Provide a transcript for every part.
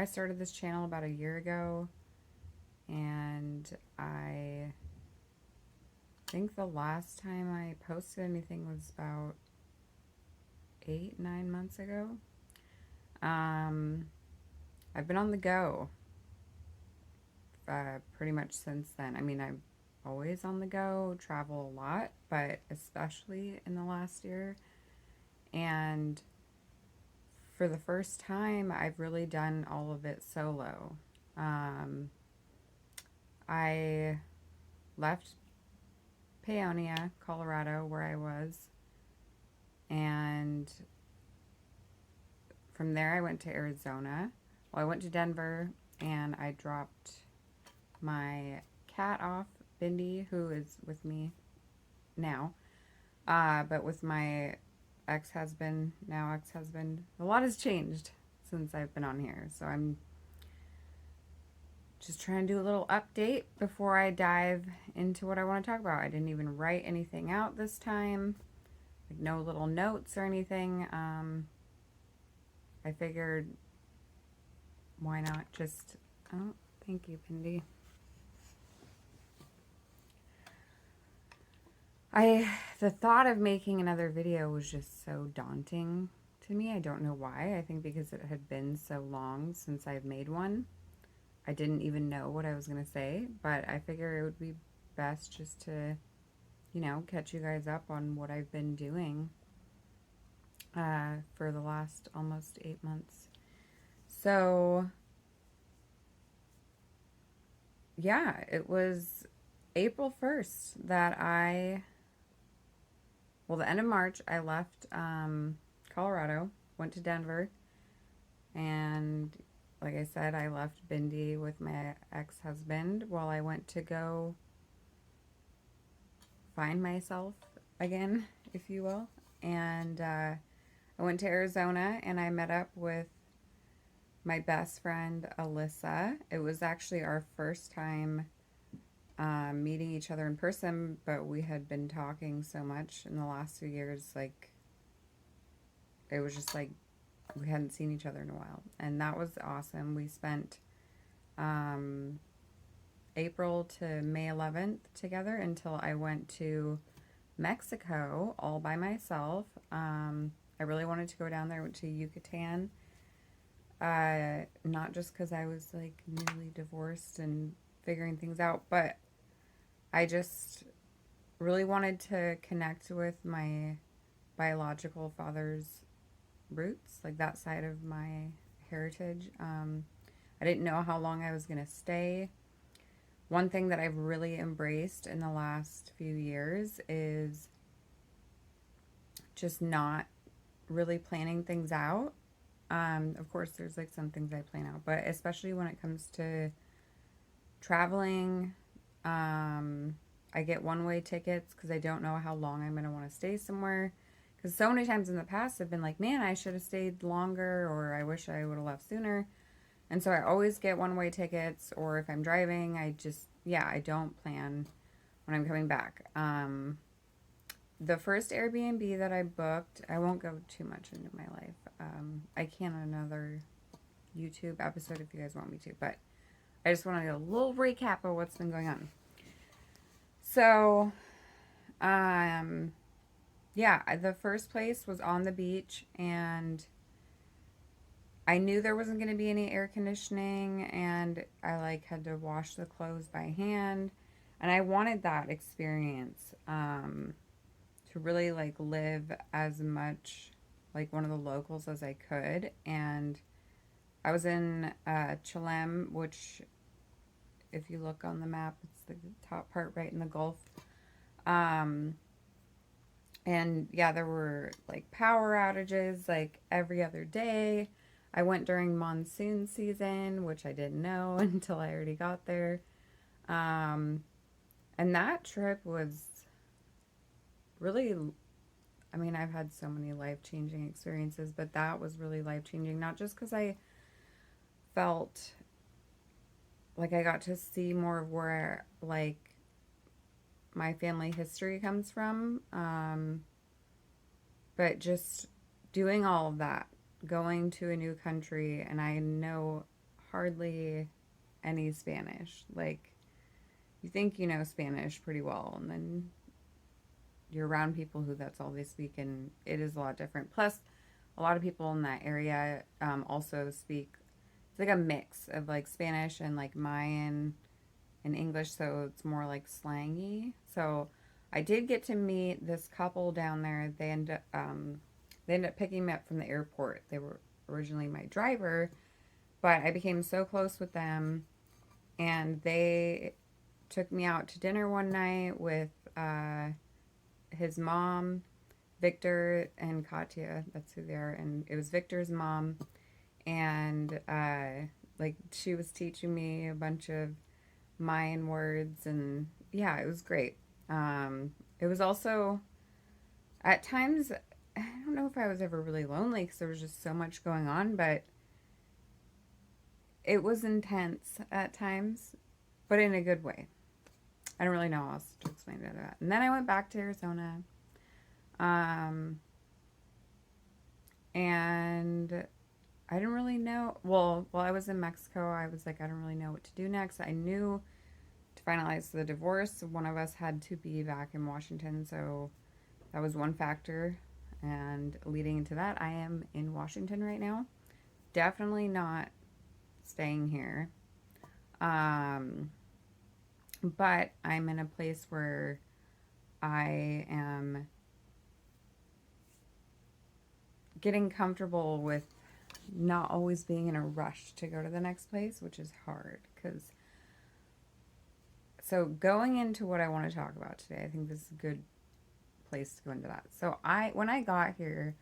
I started this channel about a year ago, and I think the last time I posted anything was about 8, 9 months ago. Um, I've been on the go pretty much since then. I mean, I'm always on the go, travel a lot, but especially in the last year. And for the first time, I've really done all of it solo. Um, I left Paonia, Colorado, where I was, and from there I went to Arizona. Well, I went to Denver, and I dropped my cat off, Bindi, who is with me now, but with my ex-husband, now ex-husband. A lot has changed since I've been on here, so I'm just trying to do a little update before I dive into what I want to talk about. I didn't even write anything out this time, like no little notes or anything. I figured, why not just, oh, thank you, Pindy. The thought of making another video was just so daunting to me. I don't know why. I think because it had been so long since I've made one. I didn't even know what I was going to say, but I figure it would be best just to, catch you guys up on what I've been doing for the last almost 8 months. So, yeah, it was April 1st that the end of March, I left Colorado, went to Denver, and like I said, I left Bindi with my ex-husband while I went to go find myself again, if you will. And I went to Arizona, and I met up with my best friend, Alyssa. It was actually our first time meeting each other in person, but we had been talking so much in the last 2 years, like, it was just like we hadn't seen each other in a while. And that was awesome. We spent April to May 11th together until I went to Mexico all by myself. I really wanted to go down there. I went to Yucatan. Not just because I was like newly divorced and figuring things out, but I just really wanted to connect with my biological father's roots, like that side of my heritage. I didn't know how long I was going to stay. One thing that I've really embraced in the last few years is just not really planning things out. Of course, there's like some things I plan out, but especially when it comes to traveling, I get one-way tickets because I don't know how long I'm going to want to stay somewhere. Because so many times in the past, I've been like, man, I should have stayed longer, or I wish I would have left sooner. And so I always get one-way tickets, or if I'm driving, I don't plan when I'm coming back. The first Airbnb that I booked, I won't go too much into my life. I can in another YouTube episode if you guys want me to, but I just want to do a little recap of what's been going on. So, the first place was on the beach, and I knew there wasn't going to be any air conditioning, and I had to wash the clothes by hand, and I wanted that experience to really live as much like one of the locals as I could. And I was in Chelem, which, if you look on the map, it's the top part right in the Gulf. And yeah, there were power outages every other day. I went during monsoon season, which I didn't know until I already got there. And that trip was really, I mean, I've had so many life-changing experiences, but that was really life-changing. Not just because I felt like I got to see more of where, my family history comes from, but just doing all of that, going to a new country, and I know hardly any Spanish. Like, you think you know Spanish pretty well, and then you're around people who that's all they speak, and it is a lot different. Plus, a lot of people in that area also speak, it's like a mix of like Spanish and like Mayan and English, so it's more like slangy. So I did get to meet this couple down there. They ended up picking me up from the airport. They were originally my driver, but I became so close with them, and they took me out to dinner one night with his mom, Victor and Katya. That's who they are. And it was Victor's mom, and like she was teaching me a bunch of Mayan words, and yeah, it was great. It was also at times, I don't know if I was ever really lonely because there was just so much going on, but it was intense at times, but in a good way. I don't really know how else to explain that. And then I went back to Arizona. Um, and I didn't really know. Well, while I was in Mexico, I was like, I don't really know what to do next. I knew to finalize the divorce, one of us had to be back in Washington. So that was one factor. And leading into that, I am in Washington right now. Definitely not staying here. But I'm in a place where I am getting comfortable with not always being in a rush to go to the next place, which is hard because so going into what I want to talk about today, I think this is a good place to go into that. So when I got here,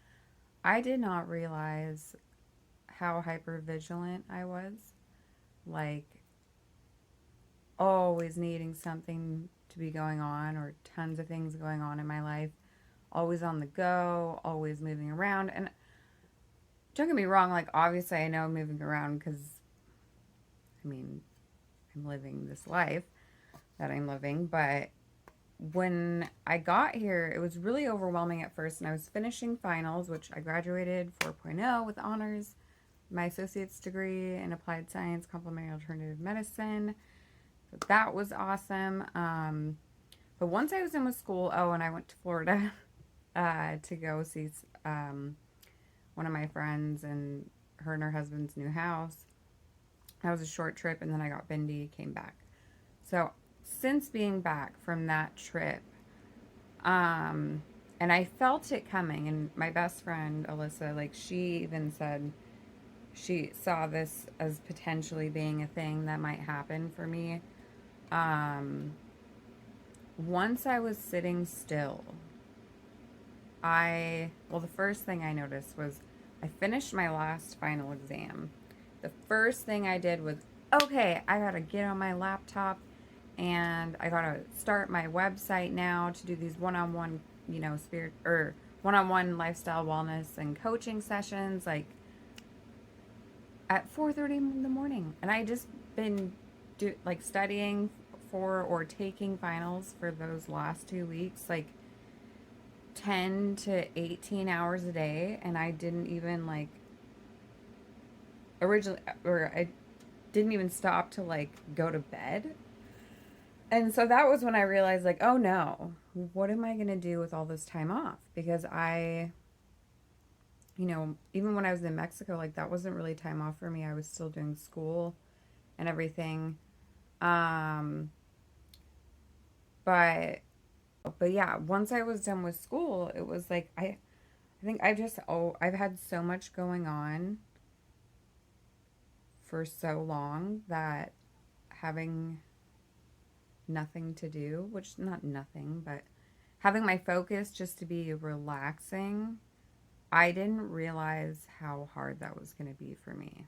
I did not realize how hyper vigilant I was. Like always needing something to be going on or tons of things going on in my life. Always on the go, always moving around. And don't get me wrong, like obviously I know moving around because I mean, I'm living this life that I'm living, but when I got here, it was really overwhelming at first, and I was finishing finals, which I graduated 4.0 with honors, my associate's degree in applied science, complementary alternative medicine. So that was awesome. But once I was in with school, and I went to Florida to go see one of my friends and her husband's new house. That was a short trip, and then I got Bindi, came back. So since being back from that trip, and I felt it coming, and my best friend, Alyssa, like she even said she saw this as potentially being a thing that might happen for me. Once I was sitting still, the first thing I noticed was I finished my last final exam. The first thing I did was, okay, I gotta get on my laptop and I gotta start my website now to do these one-on-one, spirit or one-on-one lifestyle wellness and coaching sessions, like at 4:30 in the morning. And I just been studying for or taking finals for those last 2 weeks, like 10 to 18 hours a day, and I didn't even I didn't even stop to go to bed. And so that was when I realized oh no, what am I going to do with all this time off? Because even when I was in Mexico, that wasn't really time off for me. I was still doing school and everything. But yeah, once I was done with school, it was I think I've had so much going on for so long that having nothing to do, which not nothing, but having my focus just to be relaxing, I didn't realize how hard that was going to be for me.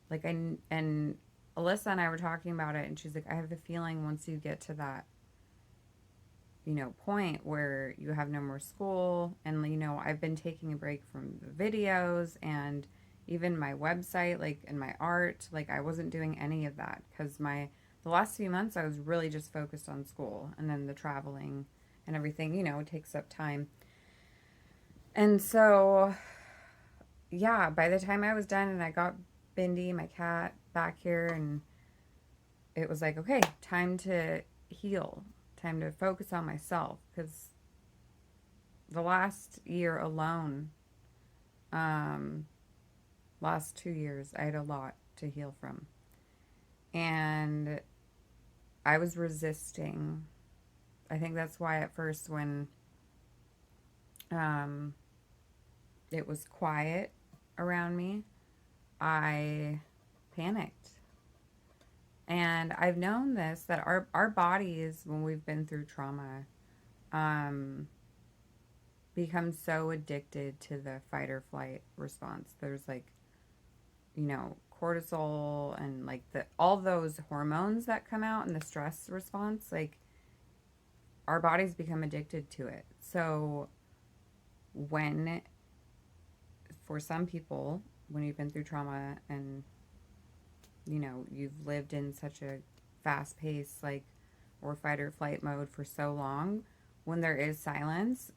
And Alyssa and I were talking about it, and she's like, I have a feeling once you get to that point where you have no more school, and I've been taking a break from the videos and even my website, and my art, I wasn't doing any of that because the last few months I was really just focused on school, and then the traveling and everything, it takes up time. And so, yeah, by the time I was done and I got Bindi, my cat, back here, and it was like, okay, time to heal, time to focus on myself, because the last year alone, um, last 2 years, I had a lot to heal from. And I was resisting. I think that's why at first when um, it was quiet around me, I panicked. And I've known this, that our bodies, when we've been through trauma, um, become so addicted to the fight or flight response. There's like, cortisol and like all those hormones that come out in the stress response, like our bodies become addicted to it. So when, for some people, when you've been through trauma and you've lived in such a fast pace, like, or fight or flight mode for so long, when there is silence,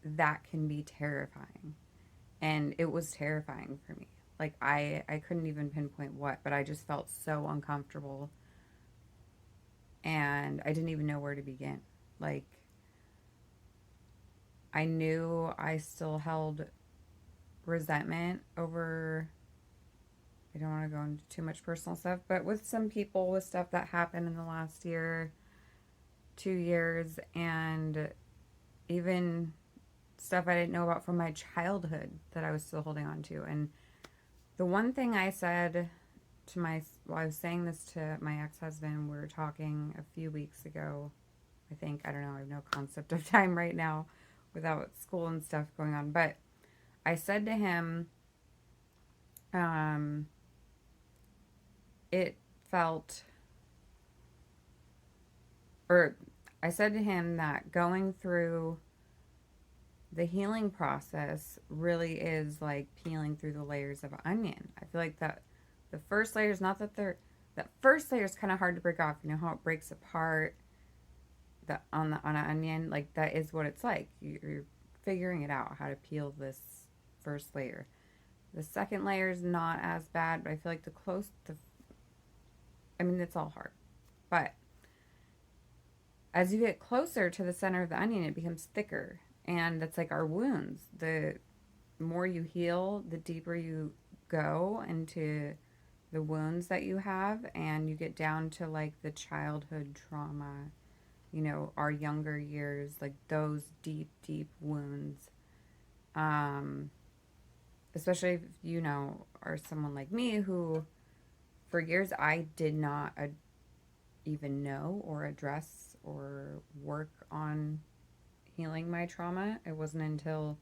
that can be terrifying. And it was terrifying for me. Like, I couldn't even pinpoint what, but I just felt so uncomfortable, and I didn't even know where to begin. Like, I knew I still held resentment over, I don't want to go into too much personal stuff, but with some people, with stuff that happened in the last year, 2 years, and even stuff I didn't know about from my childhood that I was still holding on to. And the one thing I said to I was saying this to my ex-husband, we were talking a few weeks ago, I think, I don't know, I have no concept of time right now without school and stuff going on, but I said to him, it felt, or I said to him that going through the healing process really is like peeling through the layers of an onion. I feel like that the first layer is not that they're, that first layer is kind of hard to break off. You know how it breaks apart on an onion, like that is what it's like. You're figuring it out how to peel this first layer. The second layer is not as bad, but I feel like I mean, it's all hard. But as you get closer to the center of the onion, it becomes thicker. And that's like our wounds. The more you heal, the deeper you go into the wounds that you have, and you get down to like the childhood trauma, our younger years, like those deep, deep wounds. Especially if are someone like me who, for years, I did not even know or address or work on healing my trauma. It wasn't until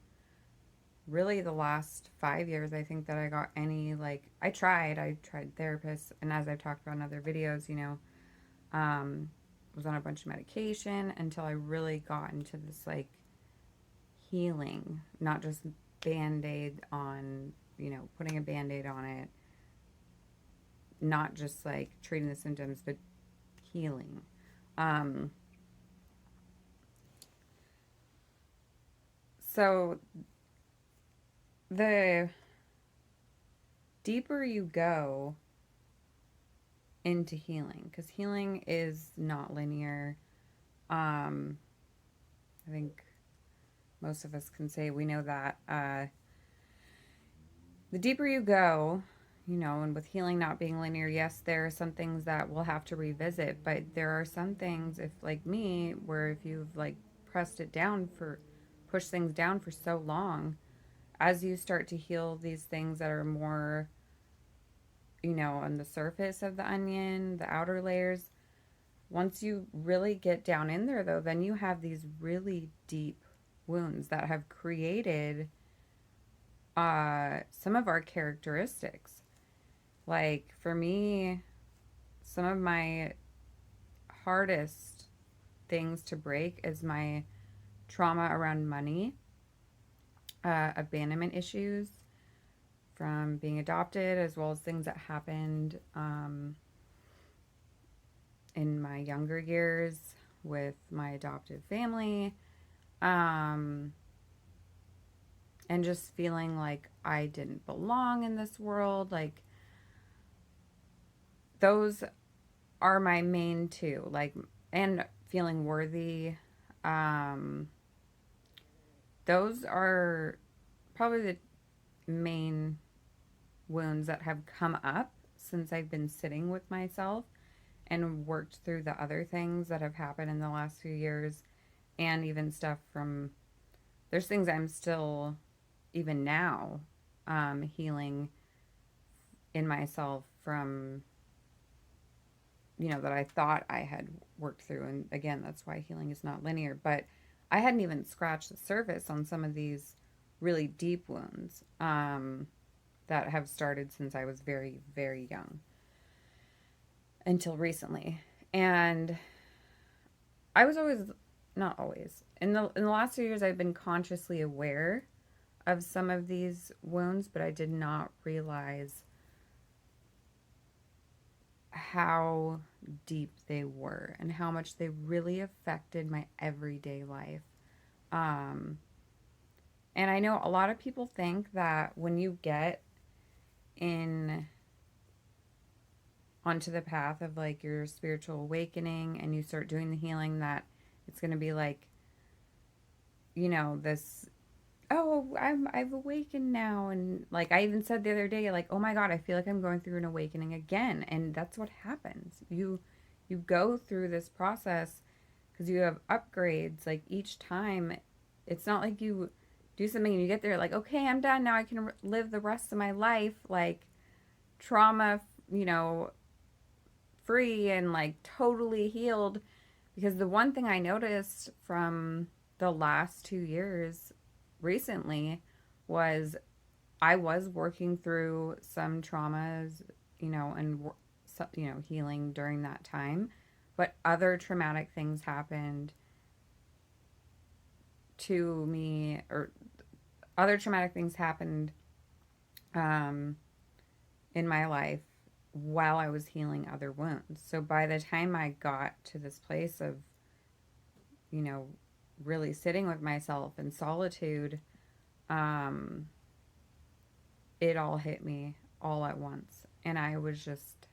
really the last 5 years, I think, that I got any, like, I tried therapists, and as I've talked about in other videos, was on a bunch of medication until I really got into this, like, healing, not just band-aid on, putting a band-aid on it, not just, like, treating the symptoms, but healing. So the deeper you go into healing, because healing is not linear. I think most of us can say we know that. The deeper you go, and with healing not being linear, yes, there are some things that we'll have to revisit, but there are some things, if like me, where if you've like pushed things down for so long, as you start to heal these things that are more, on the surface of the onion, the outer layers, once you really get down in there, though, then you have these really deep wounds that have created some of our characteristics. Like, for me, some of my hardest things to break is my trauma around money, abandonment issues from being adopted, as well as things that happened in my younger years with my adoptive family. and just feeling like I didn't belong in this world. Like, those are my main two. Like, and feeling worthy. Um, those are probably the main wounds that have come up since I've been sitting with myself and worked through the other things that have happened in the last few years, and even stuff from, there's things I'm still, even now, healing in myself from, that I thought I had worked through. And again, that's why healing is not linear. But I hadn't even scratched the surface on some of these really deep wounds, that have started since I was very, very young until recently. And I was always, not always, in the last few years, I've been consciously aware of some of these wounds, but I did not realize how deep they were and how much they really affected my everyday life. Um, and I know a lot of people think that when you get in onto the path of like your spiritual awakening and you start doing the healing, that it's going to be like, this, oh, I've awakened now. And like I even said the other day, like, oh my God, I feel like I'm going through an awakening again. And that's what happens. You go through this process because you have upgrades like each time. It's not like you do something and you get there like, okay, I'm done now, I can live the rest of my life like trauma, you know, free and like totally healed. Because the one thing I noticed from the last 2 years recently was I was working through some traumas, and healing during that time, but other traumatic things happened to me, or other traumatic things happened, um, in my life while I was healing other wounds. So by the time I got to this place of, you know, really sitting with myself in solitude, um, it all hit me all at once. And I was just,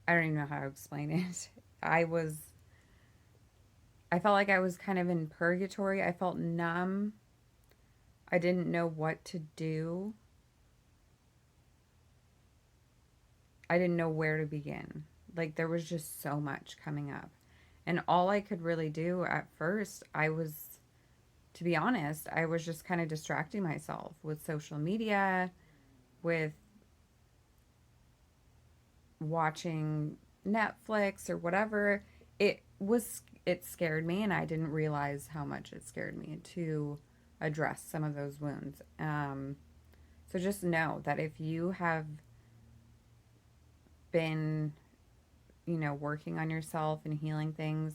I don't even know how to explain it. I was, I felt like I was kind of in purgatory. I felt numb. I didn't know what to do. I didn't know where to begin. Like, there was just so much coming up. And all I could really do at first, to be honest, I was just kind of distracting myself with social media, with watching Netflix or whatever. It scared me, and I didn't realize how much it scared me to address some of those wounds. So just know that if you have been, working on yourself and healing things,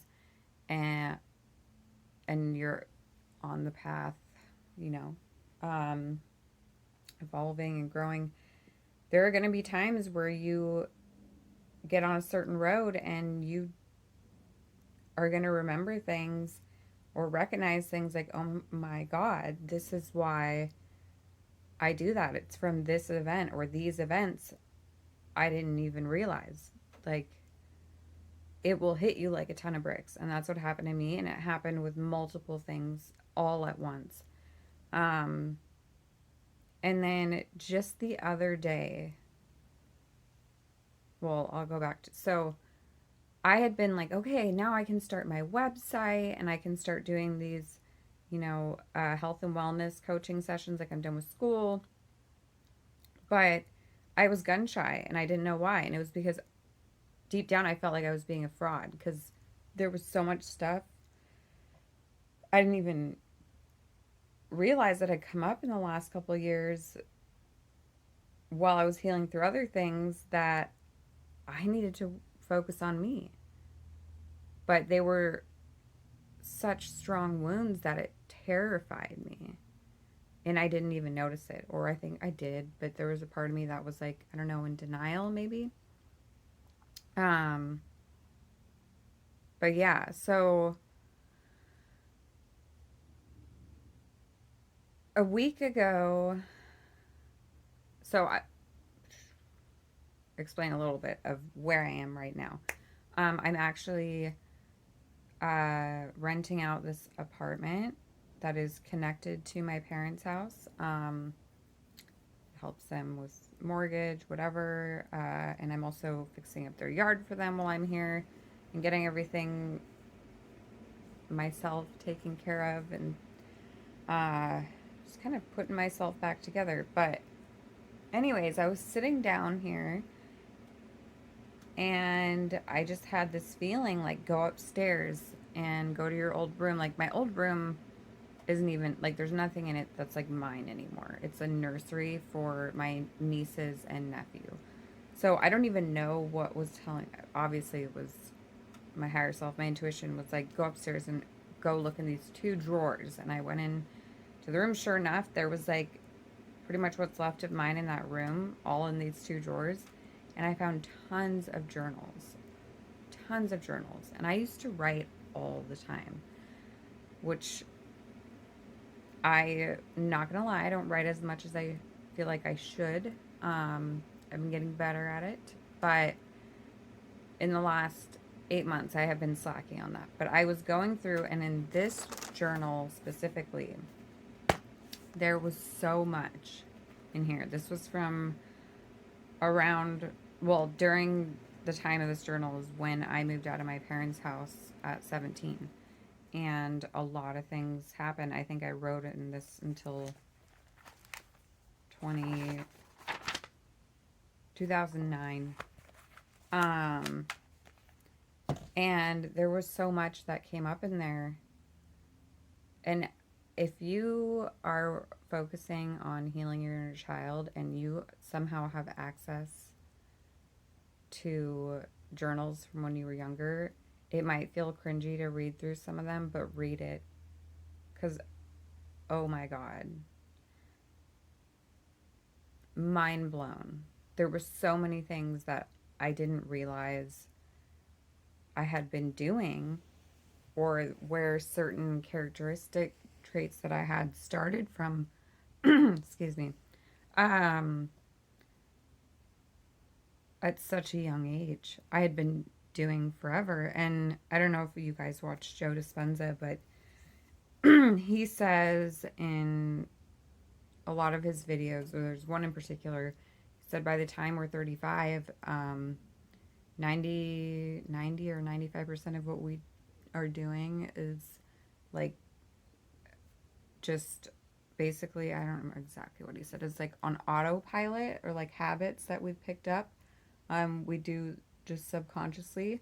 and you're on the path, you know, um, evolving and growing, there are going to be times where you get on a certain road and you are going to remember things or recognize things like, oh my God, this is why I do that. It's from this event or these events I didn't even realize. Like, it will hit you like a ton of bricks. And that's what happened to me. And it happened with multiple things all at once. Um, and then just the other day, well, I'll go back to, so I had been like, okay, now I can start my website and I can start doing these, health and wellness coaching sessions like I'm done with school. But I was gun shy and I didn't know why. And it was because deep down I felt like I was being a fraud because there was so much stuff I didn't even realize that had come up in the last couple of years while I was healing through other things that I needed to focus on me. But they were such strong wounds that it terrified me. And I didn't even notice it. Or I think I did, but there was a part of me that was like, I don't know, in denial maybe. Um, but yeah, so A week ago, so I explain a little bit of where I am right now. I'm actually renting out this apartment that is connected to my parents' house. Helps them with mortgage, whatever. And I'm also fixing up their yard for them while I'm here and getting everything myself taken care of and uh, just kind of putting myself back together. But, anyways, I was sitting down here and I just had this feeling like go upstairs and go to your old room. Like, my old room isn't even like there's nothing in it that's like mine anymore. It's a nursery for my nieces and nephew. So I don't even know what was telling. Obviously, it was my higher self. My intuition was like, go upstairs and go look in these two drawers. And I went in to the room. Sure enough, there was like pretty much what's left of mine in that room, all in these two drawers. And I found tons of journals, tons of journals. And I used to write all the time, which I'm not gonna lie, I don't write as much as I feel like I should. I've been getting better at it, but in the last 8 months, I have been slacking on that. But I was going through, and in this journal specifically, there was so much in here. This was from around, well, during the time of this journal is when I moved out of my parents' house at 17. And a lot of things happened. I think I wrote it in this until 20, 2009. And there was so much that came up in there. And if you are focusing on healing your inner child and you somehow have access to journals from when you were younger, it might feel cringy to read through some of them, but read it. Because, oh my God, mind blown. There were so many things that I didn't realize I had been doing, or where certain characteristic traits that I had started from, excuse me, um, at such a young age. I had been doing forever. And I don't know if you guys watch Joe Dispenza, but he says in a lot of his videos, or there's one in particular, he said by the time we're 35, 90 or 95% of what we are doing is like just basically, I don't remember exactly what he said. It's like on autopilot or like habits that we've picked up. We do just subconsciously.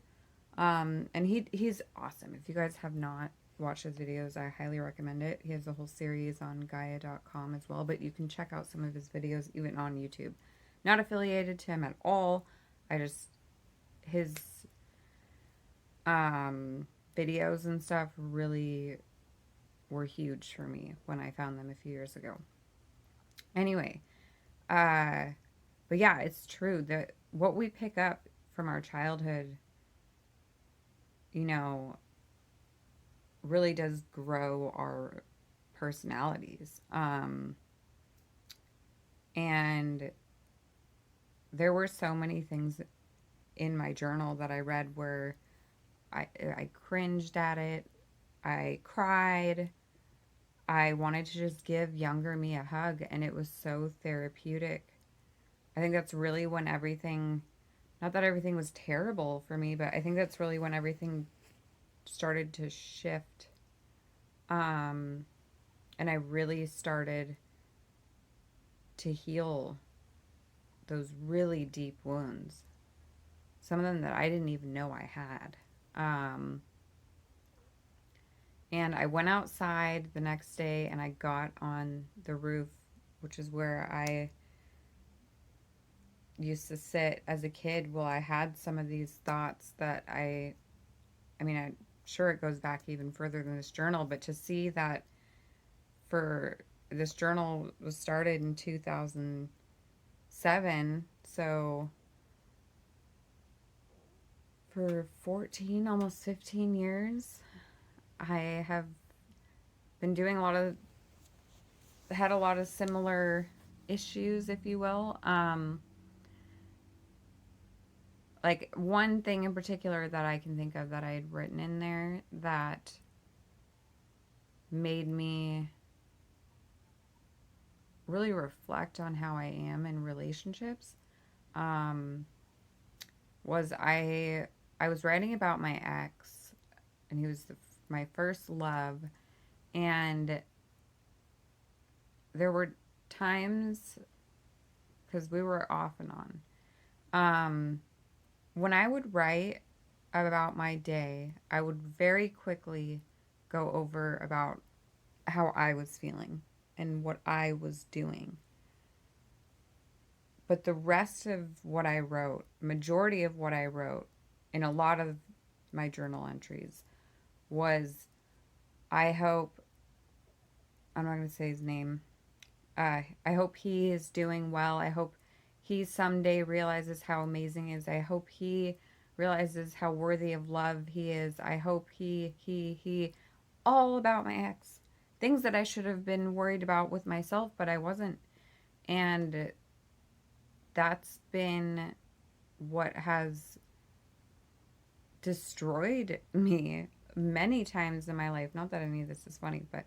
And he's awesome. If you guys have not watched his videos, I highly recommend it. He has a whole series on Gaia.com as well, but you can check out some of his videos even on YouTube. Not affiliated to him at all. I just his videos and stuff really were huge for me when I found them a few years ago. Anyway, uh, but yeah, it's true that what we pick up from our childhood, you know, really does grow our personalities. And there were so many things in my journal that I read where I cringed at it. I cried. I wanted to just give younger me a hug, and it was so therapeutic. I think that's really when everything, not that everything was terrible for me, but I think that's really when everything started to shift. Um, and I really started to heal those really deep wounds. Some of them that I didn't even know I had. Um, and I went outside the next day and I got on the roof, which is where I used to sit as a kid. Well, I had some of these thoughts that I mean, I'm sure it goes back even further than this journal, but to see that for this journal was started in 2007, so for 14, almost 15 years, I have been doing a lot of had a lot of similar issues, if you will. Like one thing in particular that I can think of that I had written in there that made me really reflect on how I am in relationships, um, was I was writing about my ex, and he was my first love, and there were times because we were off and on. When I would write about my day, I would very quickly go over about how I was feeling and what I was doing. But the rest of what I wrote, majority of what I wrote in a lot of my journal entries was, I hope, I'm not going to say his name. I hope he is doing well. I hope he someday realizes how amazing he is. I hope he realizes how worthy of love he is. I hope he, all about my ex. Things that I should have been worried about with myself, but I wasn't. And that's been what has destroyed me many times in my life. Not that any of this is funny, but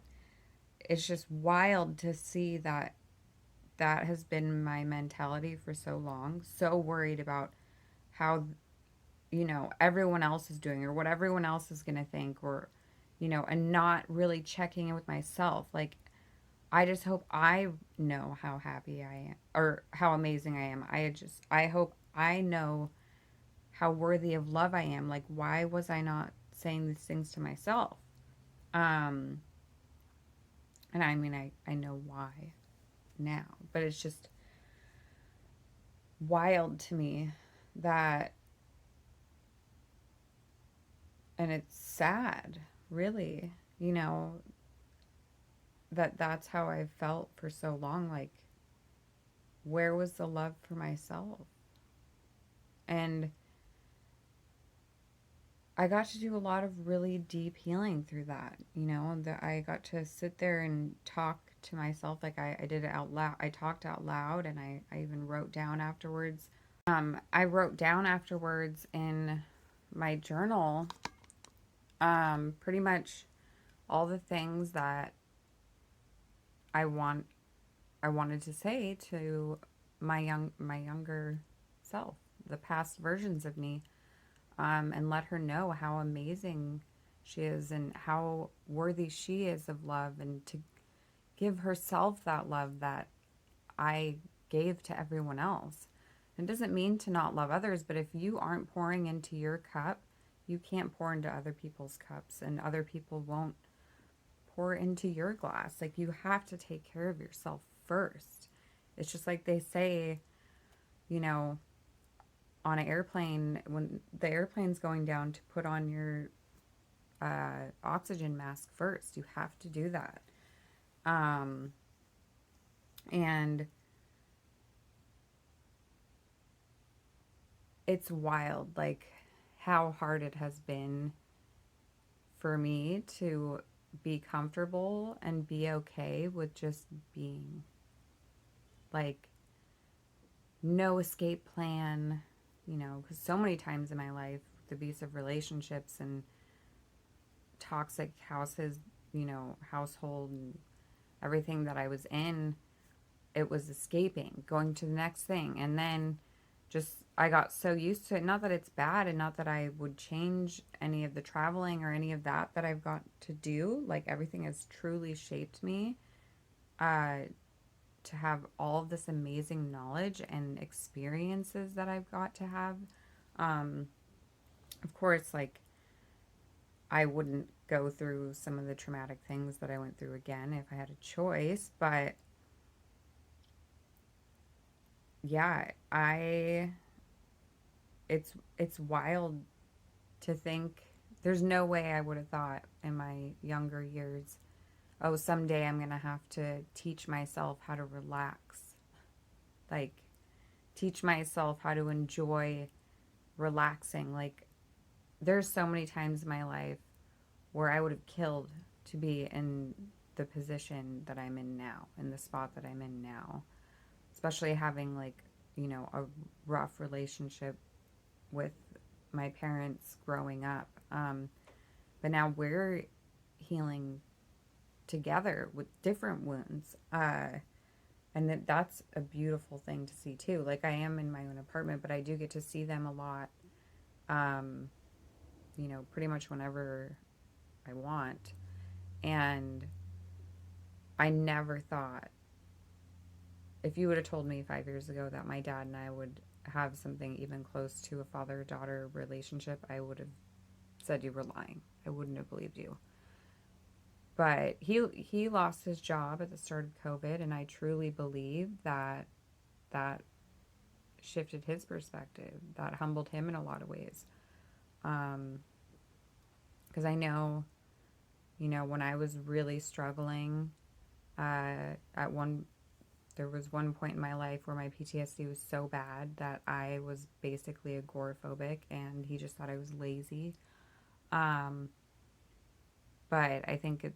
it's just wild to see that that has been my mentality for so long. So worried about how, everyone else is doing or what everyone else is going to think, or, and not really checking in with myself. Like, I just hope I know how happy I am or how amazing I am. I hope I know how worthy of love I am. Like, why was I not saying these things to myself? Um, and I mean, I know why now, but it's just wild to me that, and it's sad, really, that that's how I felt for so long. Like, where was the love for myself? And I got to do a lot of really deep healing through that, that I got to sit there and talk to myself. Like, I did it out loud. I talked out loud, and I even wrote down afterwards. I wrote down afterwards in my journal, pretty much all the things that I want I wanted to say to my younger self, the past versions of me, and let her know how amazing she is and how worthy she is of love, and to give herself that love that I gave to everyone else. It doesn't mean to not love others, but if you aren't pouring into your cup, you can't pour into other people's cups, and other people won't pour into your glass. Like, you have to take care of yourself first. It's just like they say, you know, on an airplane, when the airplane's going down, to put on your oxygen mask first. You have to do that. Um, and it's wild, like, how hard it has been for me to be comfortable and be okay with just being. Like, no escape plan, because so many times in my life, with abusive relationships and toxic household and everything that I was in, it was escaping, going to the next thing. And then just, I got so used to it. Not that it's bad, and not that I would change any of the traveling or any of that I've got to do. Like, everything has truly shaped me, uh, to have all of this amazing knowledge and experiences that I've got to have. Um, of course, like, I wouldn't go through some of the traumatic things that I went through again if I had a choice, but yeah, it's wild to think, there's no way I would have thought in my younger years, oh, someday I'm going to have to teach myself how to relax. Like, teach myself how to enjoy relaxing. Like, there's so many times in my life where I would have killed to be in the position that I'm in now, in the spot that I'm in now, especially having like, a rough relationship with my parents growing up. But now we're healing together with different wounds. And that's a beautiful thing to see too. Like, I am in my own apartment, but I do get to see them a lot, um, pretty much whenever I want. And I never thought, if you would have told me 5 years ago that my dad and I would have something even close to a father-daughter relationship, I would have said you were lying. I wouldn't have believed you. But he lost his job at the start of COVID, and I truly believe that that shifted his perspective. That humbled him in a lot of ways. Because I know, when I was really struggling, at one there was one point in my life where my PTSD was so bad that I was basically agoraphobic, and he just thought I was lazy. Um, but I think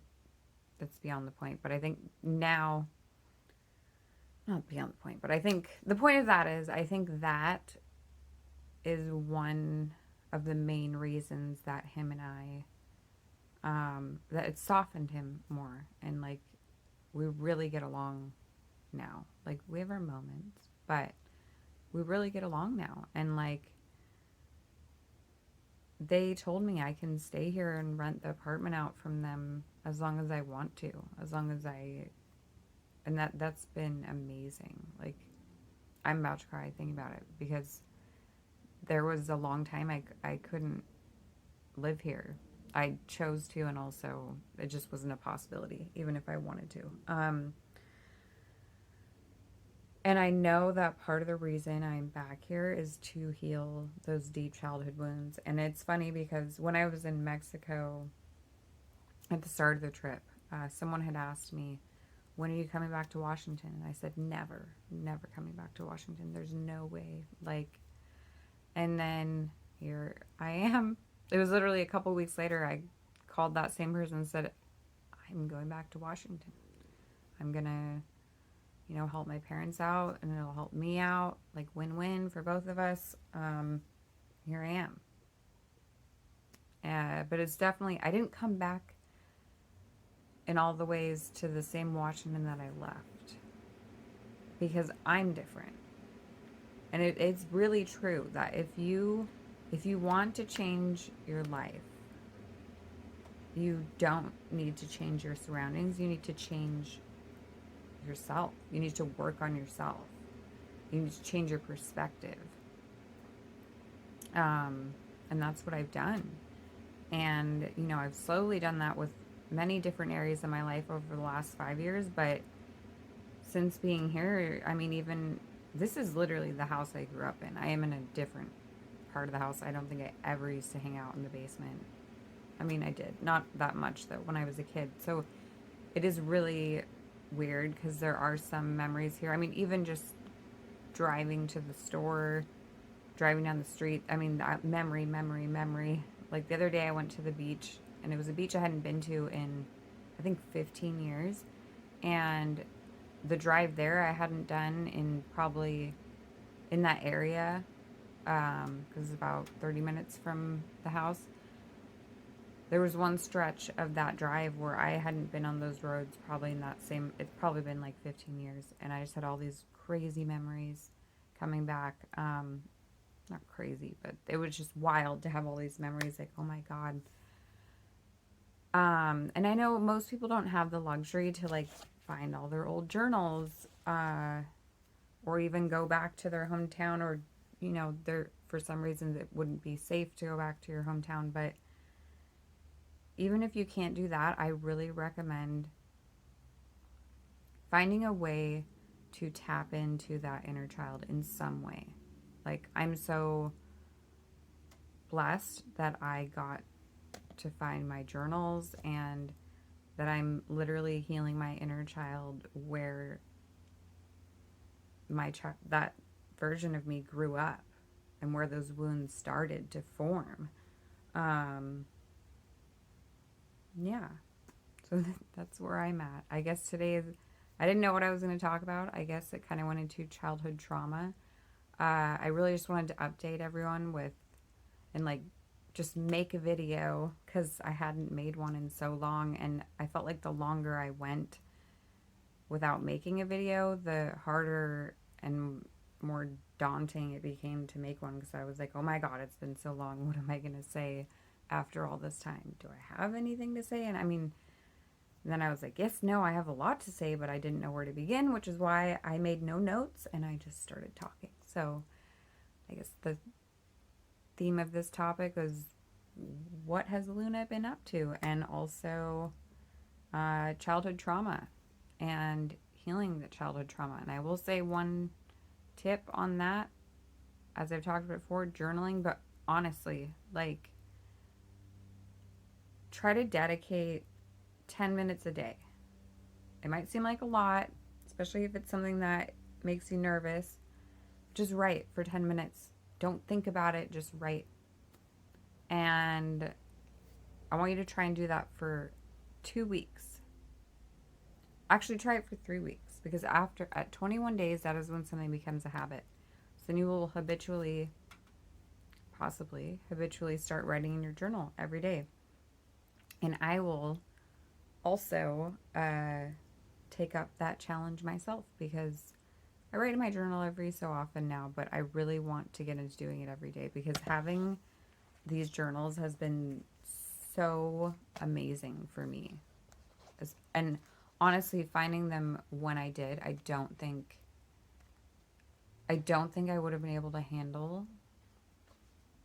that's beyond the point. But I think now, not beyond the point, but I think the point of that is, I think that is one of the main reasons that him and I, that it softened him more. And like, we really get along now. Like, we have our moments, but we really get along now. And like, they told me I can stay here and rent the apartment out from them as long as I want to, as long as and that's been amazing. Like, I'm about to cry thinking about it, because there was a long time I couldn't live here. I chose to, and also it just wasn't a possibility, even if I wanted to. And I know that part of the reason I'm back here is to heal those deep childhood wounds. And it's funny because when I was in Mexico at the start of the trip, someone had asked me, when are you coming back to Washington? And I said, never, never coming back to Washington. There's no way. Like, and then here I am. It was literally a couple weeks later, I called that same person and said, I'm going back to Washington. I'm going to, help my parents out, and it'll help me out. Like, win-win for both of us. Here I am. But it's definitely, I didn't come back in all the ways to the same Washington that I left, because I'm different. And it's really true that if you want to change your life, you don't need to change your surroundings. You need to change yourself. You need to work on yourself. You need to change your perspective. And that's what I've done. And, I've slowly done that with many different areas of my life over the last 5 years. But since being here, I mean, even this is literally the house I grew up in. I am in a different part of the house. I don't think I ever used to hang out in the basement. I mean, I did. Not that much, though, when I was a kid. So it is really weird, because there are some memories here. I mean, even just driving to the store, driving down the street. I mean, memory. Like, the other day I went to the beach, and it was a beach I hadn't been to in, I think, 15 years. And the drive there I hadn't done in probably, in that area, because it's about 30 minutes from the house. There was one stretch of that drive where I hadn't been on those roads probably in that same, it's probably been like 15 years. And I just had all these crazy memories coming back. Not crazy, but it was just wild to have all these memories. Like, oh my God. And I know most people don't have the luxury to like find all their old journals, or even go back to their hometown, or, for some reason it wouldn't be safe to go back to your hometown. But even if you can't do that, I really recommend finding a way to tap into that inner child in some way. Like, I'm so blessed that I got to find my journals, and that I'm literally healing my inner child, where that version of me grew up, and where those wounds started to form. Yeah. So that's where I'm at. I guess today is, I didn't know what I was going to talk about. I guess it kind of went into childhood trauma. I really just wanted to update everyone with, and like, just make a video because I hadn't made one in so long. And I felt like the longer I went without making a video, the harder and more daunting it became to make one, because I was like, oh my God, it's been so long. What am I going to say after all this time? Do I have anything to say? And I mean, then I was like, yes, no, I have a lot to say, but I didn't know where to begin, which is why I made no notes and I just started talking. So I guess the theme of this topic is, what has Luna been up to? And also childhood trauma and healing the childhood trauma. And I will say one tip on that, as I've talked about before, journaling, but honestly, like, try to dedicate 10 minutes a day. It might seem like a lot, especially if it's something that makes you nervous. Just write for 10 minutes. Don't think about it, just write. And I want you to try and do that for 2 weeks. Actually, try it for 3 weeks, because at 21 days, that is when something becomes a habit. So then you will possibly habitually start writing in your journal every day. And I will also take up that challenge myself, because I write in my journal every so often now, but I really want to get into doing it every day, because having these journals has been so amazing for me. And honestly, finding them when I did, I don't think I would have been able to handle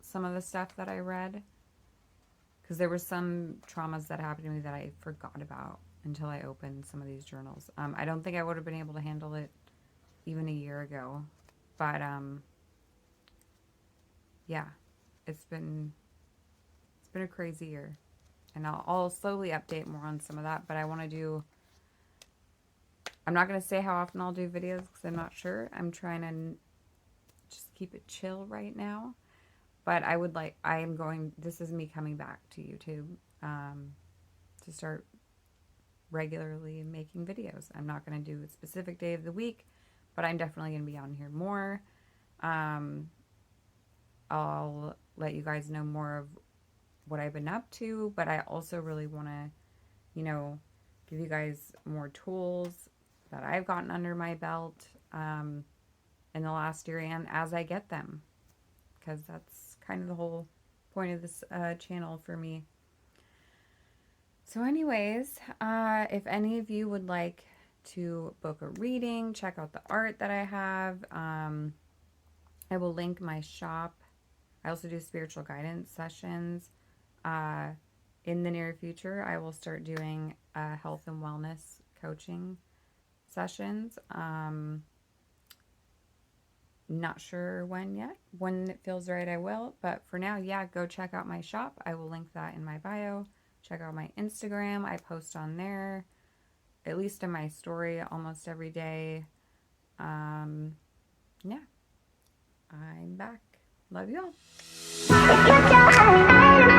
some of the stuff that I read, because there were some traumas that happened to me that I forgot about until I opened some of these journals. I don't think I would have been able to handle it even a year ago, but yeah, it's been a crazy year, and I'll slowly update more on some of that. But I'm not going to say how often I'll do videos, because I'm not sure. I'm trying to just keep it chill right now. But this is me coming back to YouTube to start regularly making videos. I'm not going to do a specific day of the week, but I'm definitely going to be on here more. I'll let you guys know more of what I've been up to, but I also really want to, give you guys more tools that I've gotten under my belt in the last year, and as I get them, because that's kind of the whole point of this channel for me. So anyways, if any of you would like to book a reading, check out the art that I have. I will link my shop. I also do spiritual guidance sessions. In the near future, I will start doing health and wellness coaching sessions. Not sure when yet. When it feels right, I will. But for now, yeah, go check out my shop. I will link that in my bio. Check out my Instagram. I post on there, at least in my story, almost every day. Yeah, I'm back. Love you all.